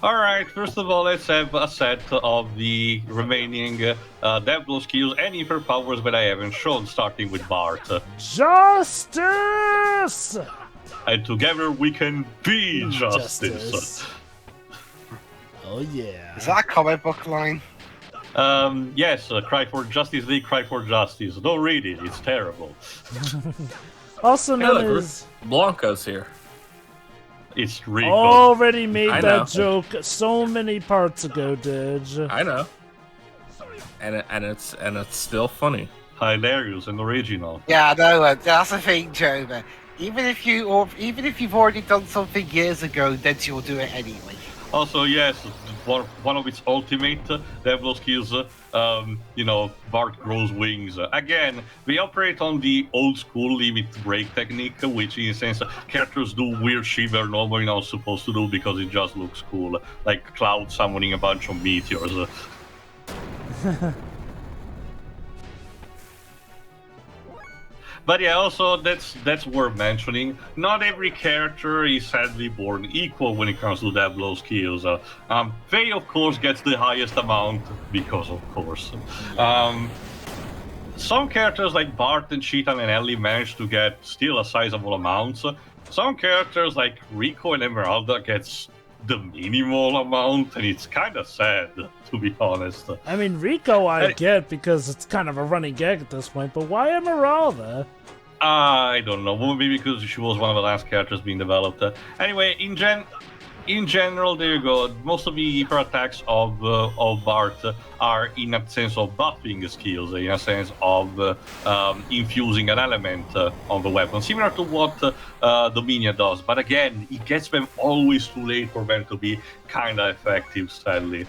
Alright, first of all, let's have a set of the remaining Devil skills and hyper powers that I haven't shown, starting with Bart. Justice! And together we can be justice. Oh yeah. Is that a comic book line? Yes, cry for Justice League, cry for justice. Don't read it, it's terrible. Also Hey, known look, as... Blanco's here. It's Rico. Already made I that know. joke so many parts ago, Dej. I know. And it's still funny. Hilarious and original. Yeah, I know. That's the thing, Jover. Even if you've already done something years ago, then you'll do it anyway. Also, yes, one of its ultimate Devil skills, Bart grows wings. Again, we operate on the old school limit break technique, which in a sense, characters do weird shit they're normally not supposed to do because it just looks cool. Like Cloud summoning a bunch of meteors. But yeah, also that's worth mentioning. Not every character is sadly born equal when it comes to Devil skills. Faye, of course, gets the highest amount because, of course. Some characters like Bart and Cheetah and Ellie manage to get still a sizable amount. Some characters like Rico and Emeralda gets the minimal amount, and it's kind of sad, to be honest. I mean, Rico I get because it's kind of a running gag at this point, but why Emeralda? I don't know, maybe because she was one of the last characters being developed. Anyway, in general, there you go. Most of the hyper attacks of Bart are in a sense of buffing skills, in a sense of infusing an element on the weapon, similar to what Dominia does. But again, it gets them always too late for them to be kind of effective, sadly.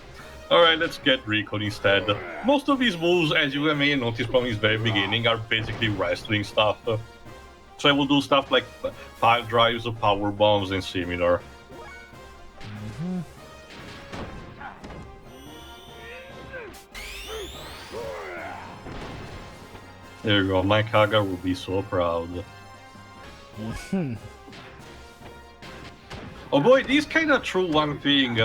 Alright, let's get Rico instead. Most of these moves, as you may notice from his very beginning, are basically wrestling stuff. So I will do stuff like pile drives, power bombs, and similar. There you go, my Kaga will be so proud. Oh boy, this kind of true one thing.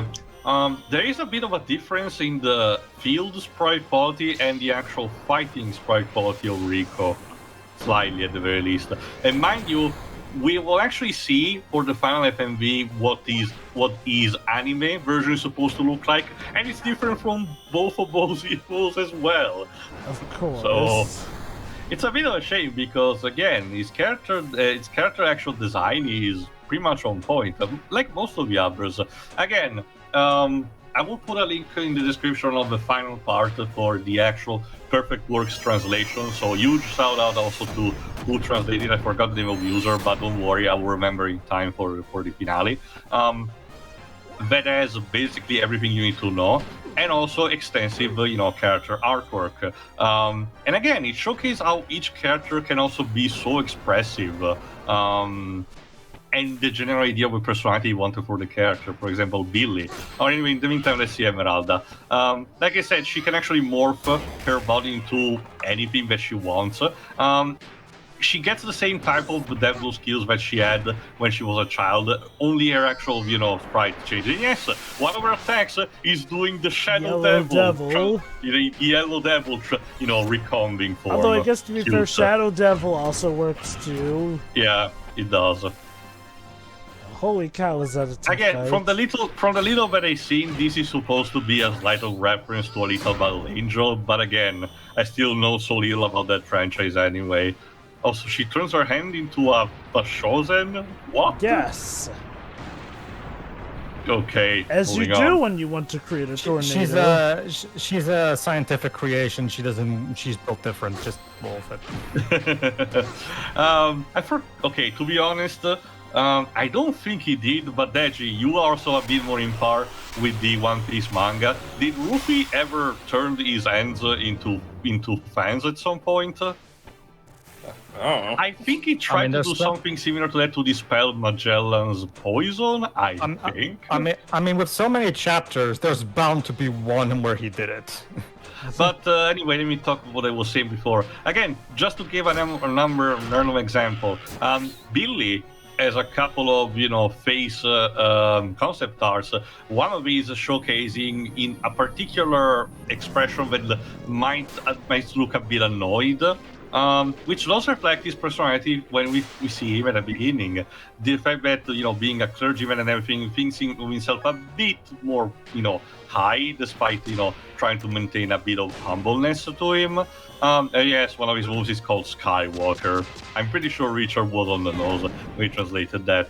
There is a bit of a difference in the field sprite quality and the actual fighting sprite quality of Rico. Slightly, at the very least. And mind you, we will actually see for the final FMV what is anime version is supposed to look like, and it's different from both of those equals as well. Of course. So it's a bit of a shame because again, its character actual design is pretty much on point, like most of the others. Again, I will put a link in the description of the final part for the actual Perfect Works translation. So huge shout out also to who translated. I forgot the name of the user, but don't worry, I will remember in time for the finale. That has basically everything you need to know, and also extensive, character artwork. And again, it showcases how each character can also be so expressive. And the general idea of a personality you wanted for the character, for example, Billy. Or anyway, in the meantime, let's see Emeralda. Like I said, she can actually morph her body into anything that she wants. She gets the same type of devil skills that she had when she was a child, only her actual, sprite changes. And yes, one of her attacks is doing the Shadow Devil. The Yellow Devil, recombing form. Although I guess to be fair, Shadow Devil also works too. Yeah, it does. Holy cow, is that a tough Again, fight? from the little that I've seen, this is supposed to be a slight reference to a little Battle Angel, but again, I still know so little about that franchise anyway. Also, she turns her hand into a Shozen? What? Yes. Okay. As you do when you want to create a tornado. She's a scientific creation. She's built different. Just roll with it. Okay, to be honest, I don't think he did, but Deji, you are also a bit more in par with the One Piece manga. Did Luffy ever turn his hands into fans at some point? Oh. I think he tried to do something similar to that to dispel Magellan's poison, I think. I mean, with so many chapters, there's bound to be one where he did it. But anyway, let me talk about what I was saying before. Again, just to give a random example, Billy as a couple of face concept arts. One of these showcasing in a particular expression that might look a bit annoyed. Which does reflect his personality when we see him at the beginning. The fact that, being a clergyman and everything, thinks of himself a bit more, high, despite, trying to maintain a bit of humbleness to him. And yes, one of his moves is called Skywalker. I'm pretty sure Richard was on the nose when he translated that.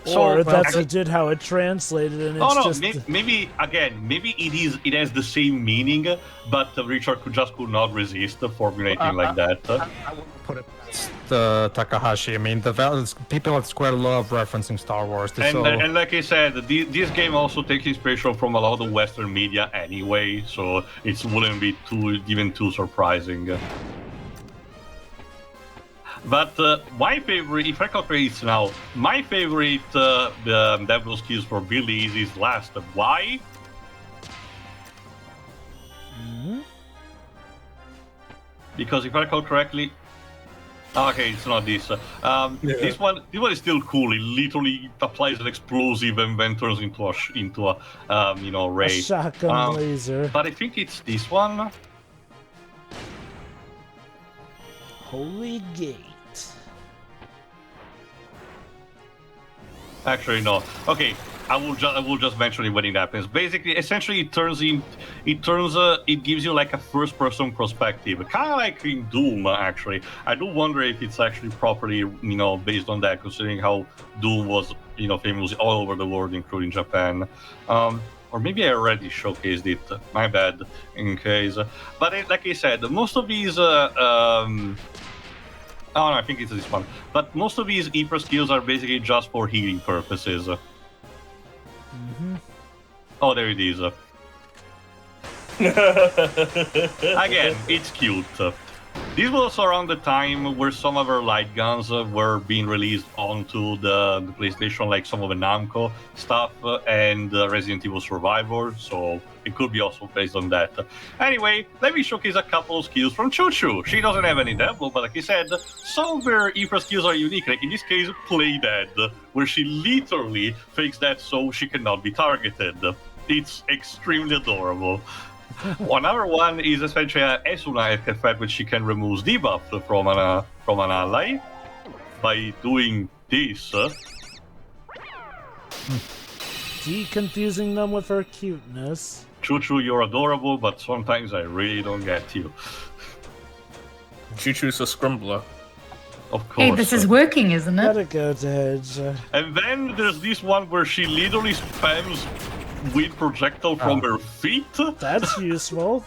Or that's legit how it translated, and it's just... maybe it has the same meaning, but Richard could not resist formulating like that. I wouldn't put it past Takahashi. I mean, people at Square love referencing Star Wars. And like I said, this game also takes inspiration from a lot of the Western media anyway, so it wouldn't be too surprising. But my favorite, if I calculate it now, my favorite Devil skills for Billy's is last. Why? Because if I recall correctly, okay, it's not this. This one is still cool. It literally applies an explosive and then turns into a ray. A shotgun laser. But I think it's this one. Holy Gate. Actually, no. Okay, I will just mention it when it happens. Basically, essentially, it gives you like a first-person perspective, kind of like in Doom. Actually, I do wonder if it's actually properly, based on that, considering how Doom was, famous all over the world, including Japan. Or maybe I already showcased it. My bad, in case. But like I said, most of these. Oh, no, I think it's this one. But most of these hyper skills are basically just for healing purposes. Oh, there it is. Again, it's cute. This was around the time where some of our light guns were being released onto the PlayStation, like some of the Namco stuff and Resident Evil Survivor, so it could be also based on that. Anyway, let me showcase a couple of skills from Chu-Chu. She doesn't have any devil, but like I said, some of her hyper skills are unique, like in this case, Play Dead, where she literally fakes that so she cannot be targeted. It's extremely adorable. Another one is essentially an Esuna effect, which she can remove debuff from an ally by doing this. Deconfusing them with her cuteness. Chu-Chu, you're adorable, but sometimes I really don't get you. Chu-Chu's a scrumbler. Of course. Hey, this is working, isn't Let it? it go, Tej. And then there's this one where she literally spams wind projectile from her feet. That's useful.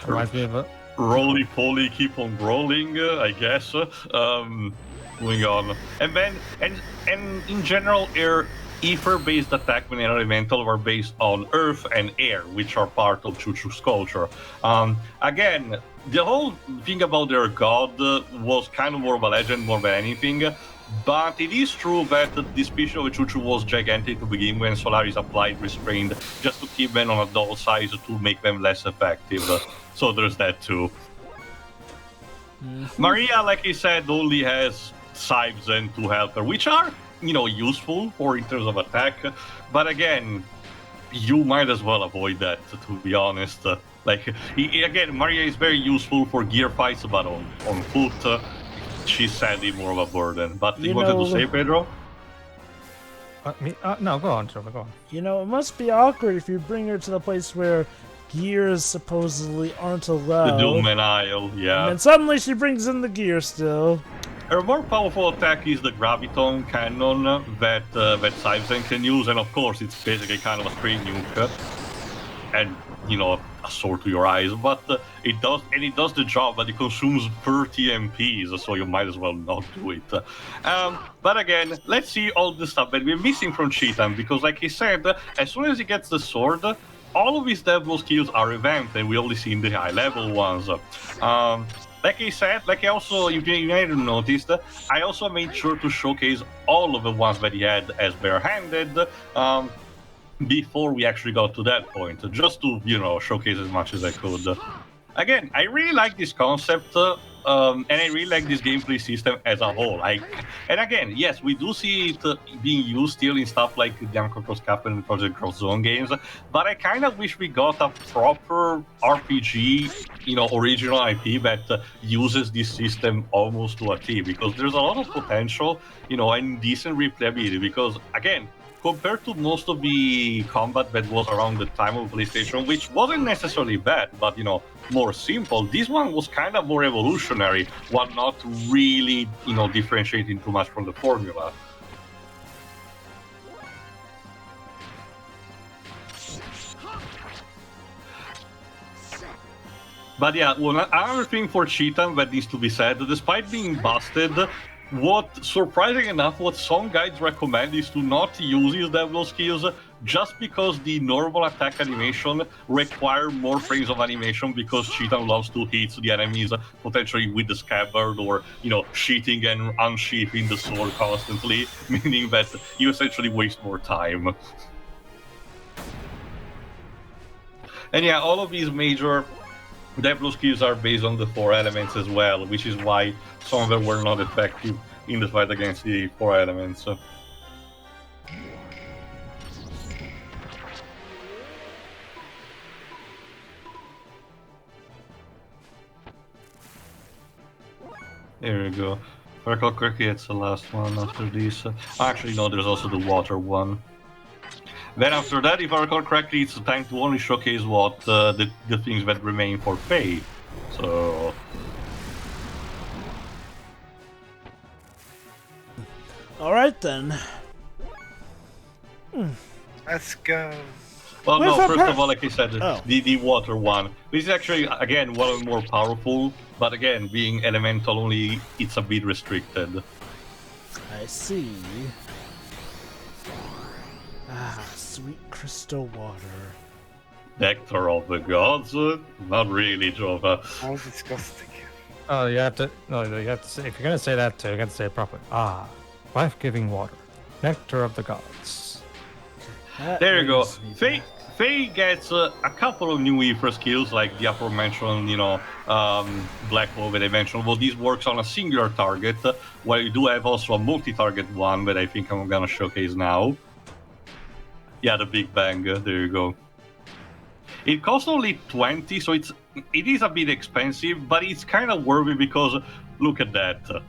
Reminds me of it. Roly-poly, keep on rolling, I guess. Moving on. And then, and in general, ether-based attack when elemental are based on earth and air, which are part of Chu-Chu's culture. Again, the whole thing about their god was kind of more of a legend more than anything. But it is true that the species of Chu-Chu was gigantic to begin with, and Solaris applied restraint just to keep them on a doll size to make them less effective. So there's that too. Maria, like I said, only has Sibes to help her, which are, useful for in terms of attack. But again, you might as well avoid that, to be honest. Again, Maria is very useful for gear fights, but on foot, she's sadly more of a burden. But you wanted to say, Pedro? No, go on, Trevor, go on. It must be awkward if you bring her to the place where gears supposedly aren't allowed. The Doom and Isle, yeah. And then suddenly she brings in the gear still. Her more powerful attack is the Graviton Cannon that Sibzen can use, and of course it's basically kind of a straight nuke. And, a sword to your eyes, but it does the job, but it consumes 30 MPs, so you might as well not do it. But again, let's see all the stuff that we're missing from Cheetah, because like he said, as soon as he gets the sword, all of his devil skills are revamped, and we only see the high level ones. Like I said, if you might have noticed, I also made sure to showcase all of the ones that he had as barehanded, before we actually got to that point, just to, showcase as much as I could. again, I really like this concept, and I really like this gameplay system as a whole. And again, yes, we do see it being used still in stuff like the Namco Cross Captain and Project Cross Zone games, but I kind of wish we got a proper RPG, original IP that uses this system almost to a T, because there's a lot of potential, and decent replayability, because, again, compared to most of the combat that was around the time of PlayStation, which wasn't necessarily bad, but more simple, this one was kind of more evolutionary, while not really, differentiating too much from the formula. But yeah, another thing for Cheetah that needs to be said, despite being busted, surprising enough, what some guides recommend is to not use his level skills, just because the normal attack animation require more frames of animation, because Cheetah loves to hit the enemies potentially with the scabbard, or sheathing and unsheathing the sword constantly, meaning that you essentially waste more time. And yeah, all of these major Devlo skills are based on the 4 elements as well, which is why some of them were not effective in the fight against the 4 elements. There we go. If I recall correctly, it's the last one after this. Actually, no, there's also the water one. Then after that, if I recall correctly, it's time to only showcase what the things that remain for Faye. So... Alright then. Let's go. Well, Where's no, that first of all, like I said, Oh. the water one. This is actually, again, one of the more powerful, but again, being elemental only, it's a bit restricted. I see. Ah, sweet crystal water. Nectar of the gods? Not really, Jova. How disgusting. Oh, you have to. No, you have to say. If you're gonna say that too, you got to say it properly. Ah, life-giving water, nectar of the gods. That There you go. brings me Faye, back. Faye gets a couple of new Aether skills, like the aforementioned, Black Hole that I mentioned. Well, this works on a singular target, while you do have also a multi-target one that I think I'm gonna showcase now. Yeah, the Big Bang. There you go. It costs only 20, so it is a bit expensive, but it's kind of worthy because look at that.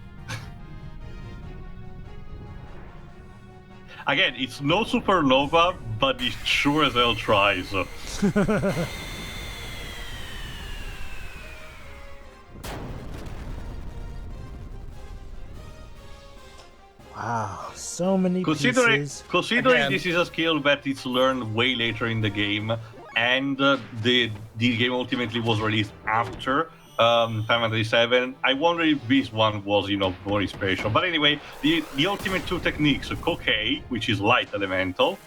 Again, it's no supernova, but it sure as hell tries. Wow, so many Considering pieces. Again. this is a skill that it's learned way later in the game, and the game ultimately was released after Final Fantasy VII, I wonder if this one was, more special. But anyway, the ultimate 2 techniques, Kokei, which is light elemental,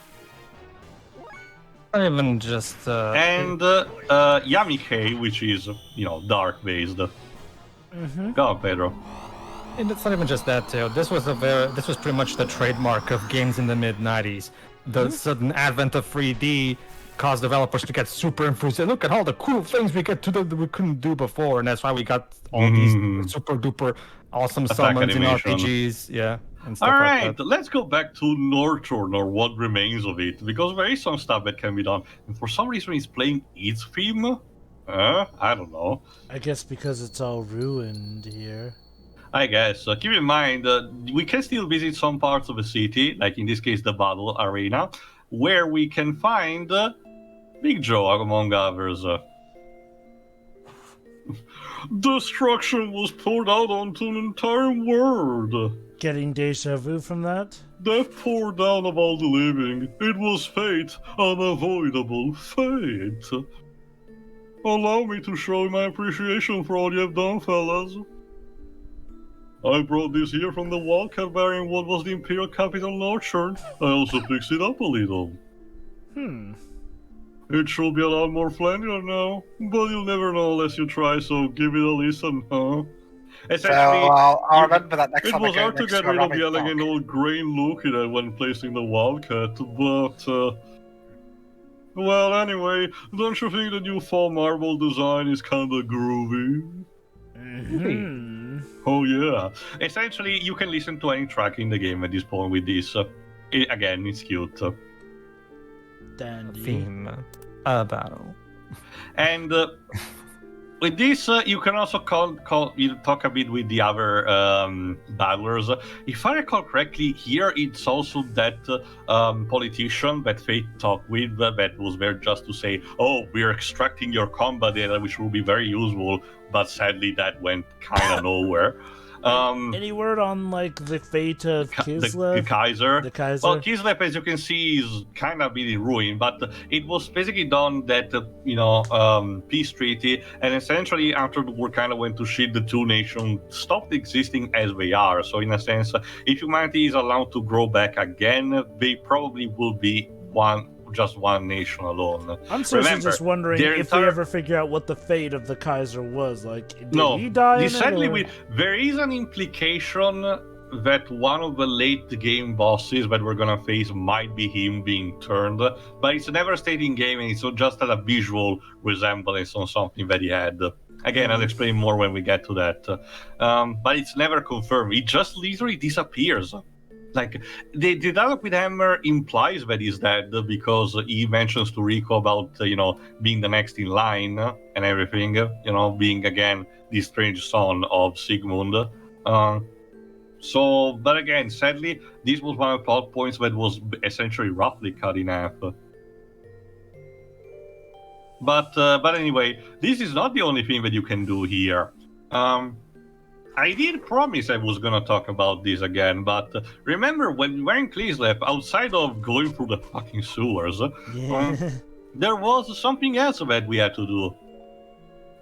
Not even just. and Yamikei, which is, dark based. Mm-hmm. Go on, Pedro. And it's not even just that too. This was pretty much the trademark of games in the mid '90s. The sudden advent of 3D caused developers to get super enthused. Look at all the cool things we get to do that we couldn't do before, and that's why we got all these super duper awesome Attack summons in animation. RPGs, and stuff All like right, that. let's go back to Norturne, or what remains of it, because there is some stuff that can be done. And for some reason, it's playing its theme. I don't know. I guess because it's all ruined here. I guess. Keep in mind, we can still visit some parts of the city, like in this case, the battle arena, where we can find Big Joe, among others. Destruction was poured out onto an entire world. Getting deja vu from that? Death poured down of all the living. It was fate, unavoidable fate. Allow me to show my appreciation for all you have done, fellas. I brought this here from the Wildcat bearing what was the Imperial capital Norturne. I also fixed it up a little. It should be a lot more flandier now, but you'll never know unless you try, so give it a listen, huh? So Essentially, I'll remember that next it time I was go hard to next get to a rid of the rabbit elegant park. old grain look it had when placing the Wildcat, but Well, anyway, don't you think the new fall marble design is kinda groovy? Hmm. Oh yeah. Essentially, you can listen to any track in the game at this point with this. Again, it's cute. Dandy. Theme. A battle. And with this, you can also you talk a bit with the other battlers. If I recall correctly, here it's also that politician that Fate talked with that was there just to say, "Oh, we're extracting your combat data, which will be very useful." But sadly, that went kind of nowhere. Any word on like the fate of Kislev? The Kaiser. The Kaiser. Well, Kislev, as you can see, is kind of been in ruin, but it was basically done that peace treaty, and essentially after the war kind of went to shit, the two nations stopped existing as they are. So in a sense, if humanity is allowed to grow back again, they probably will be just one nation alone. I'm seriously just wondering if we ever figure out what the fate of the Kaiser was. Like, did he die? Sadly, there is an implication that one of the late game bosses that we're gonna face might be him being turned, but it's never stayed in game, and it's just a visual resemblance on something that he had. Again, I'll explain more when we get to that. But it's never confirmed. It just literally disappears. Like, the dialogue with Hammer implies that he's dead because he mentions to Rico about, being the next in line and everything, being, again, the strange son of Sigmund. But again, sadly, this was one of the plot points that was essentially roughly cut in half. But anyway, this is not the only thing that you can do here. I did promise I was gonna talk about this again, but remember when we were in Kislev, outside of going through the fucking sewers, there was something else that we had to do.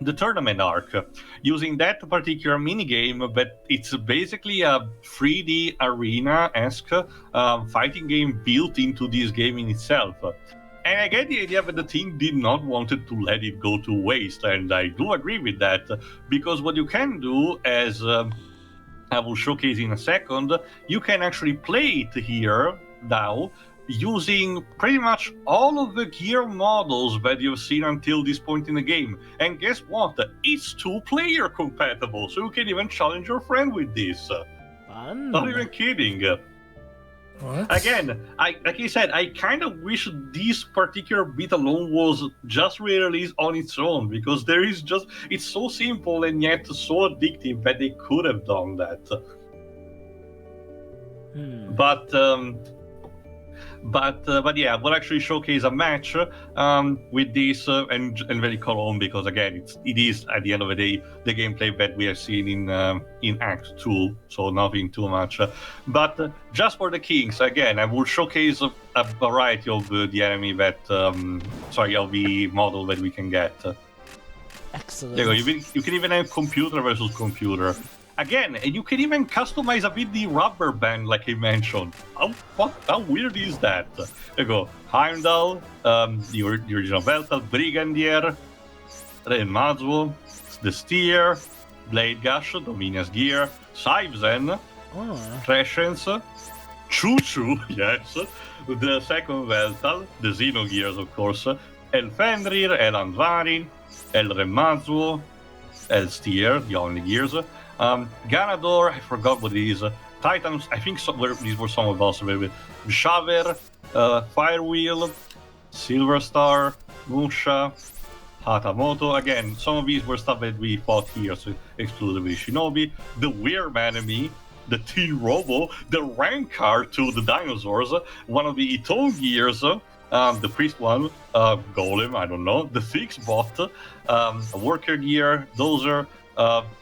The tournament arc, using that particular minigame, but it's basically a 3D arena-esque fighting game built into this game in itself. And I get the idea that the team did not want to let it go to waste, and I do agree with that, because what you can do, as I will showcase in a second, you can actually play it here now, using pretty much all of the gear models that you've seen until this point in the game. And guess what? It's 2-player compatible, so you can even challenge your friend with this. Fun. Not even kidding. What? Again, like I said, I kind of wish this particular bit alone was just re-released on its own, because it's so simple and yet so addictive that they could have done that. But yeah, we'll actually showcase a match with this and very Cologne, because again, it is at the end of the day the gameplay that we have seen in Act 2, so nothing too much. But just for the Kings, again, I will showcase a variety of the enemy that of the model that we can get. Excellent. There you go. You can even have computer versus computer. Again, and you can even customize a bit the rubber band, like I mentioned. How weird is that? There you go. Heimdall, the original Veltal, Brigandier, Renmazuo, the Steer, Blade Gush, Dominia's Gear, Saibzen, Crescens, Chu-Chu, yes, the second Veltal, the Xenogears, of course, El Fenrir, El Andvarin, El Renmazuo, El Steer, the only gears, Ganador, I forgot what it is. Titans, I think these were some of us. Shaver, Firewheel, Silver Star, Musha, Hatamoto. Again, some of these were stuff that we fought here, so exclusively Shinobi. The Weird Enemy, the T-Robo, the Rankar to the dinosaurs, one of the Ito gears, the Priest one, Golem, I don't know, the Fix Bot, a Worker gear, Dozer,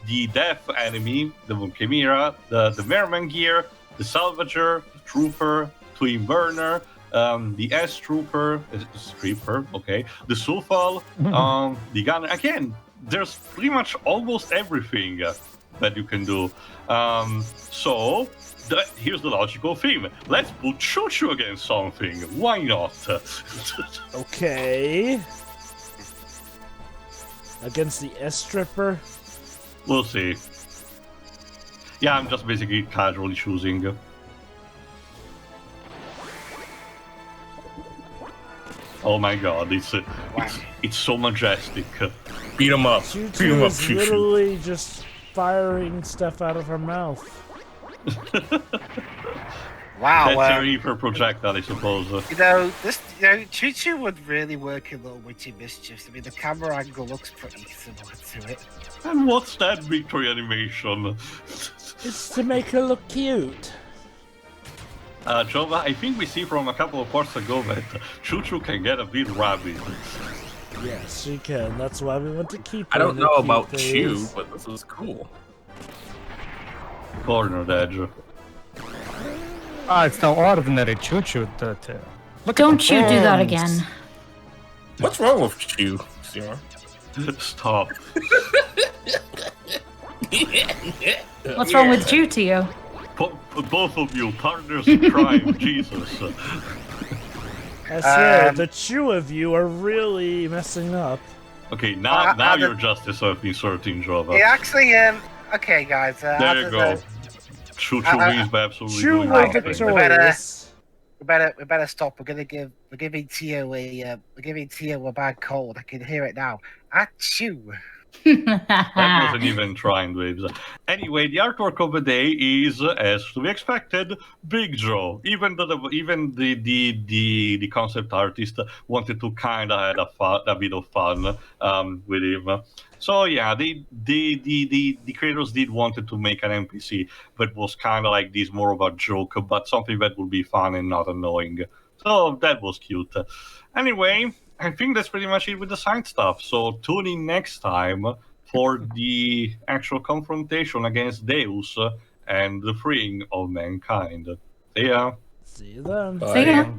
the Death Enemy, the Chimera, the Merman gear, the Salvager, the Trooper, Twin Burner, the S-Trooper, Stripper, okay, the Sulfal, the Gunner. Again, there's pretty much almost everything that you can do. So, here's the logical thing. Let's put Chu-Chu against something. Why not? Okay. Against the S-Stripper? We'll see. Yeah, I'm just basically casually choosing. Oh my god, it's so majestic. Beat him up. Beat Chu-Chu him up, is Chu-Chu. literally just firing stuff out of her mouth. Wow. That's a Reaper projectile, I suppose. Chu-Chu would really work in Little Witchy Mischiefs. I mean, the camera angle looks pretty similar to it. And what's that victory animation? It's to make her look cute. Jova, I think we see from a couple of parts ago that Chu-Chu can get a bit rabid. Yes, she can. That's why we want to keep her. I don't in the know cute about phase. Chu, but this is cool. Corner edge. It's the ordinary Chu-Chu tail. Don't you do that horns. again. What's wrong with Chu, Seymour? Stop. What's wrong with you to you? Both of you, partners in crime, Jesus. I swear, the two of you are really messing up. Okay, now your justice of inserting Jova. Yeah, actually, okay, guys. There you go. Chu-Chu wins by absolutely Chu doing were nothing. victorious. We better stop. We're giving Tio a bad cold. I can hear it now. Achoo. That wasn't even trying, waves. Anyway, the artwork of the day is, as to be expected, Big Joe. Even the concept artist wanted to kind of have a bit of fun with him. So yeah, the creators did wanted to make an NPC, but was kind of like this more of a joke, but something that would be fun and not annoying. So that was cute. Anyway, I think that's pretty much it with the side stuff. So tune in next time for the actual confrontation against Deus and the freeing of mankind. See ya. See you then. See ya.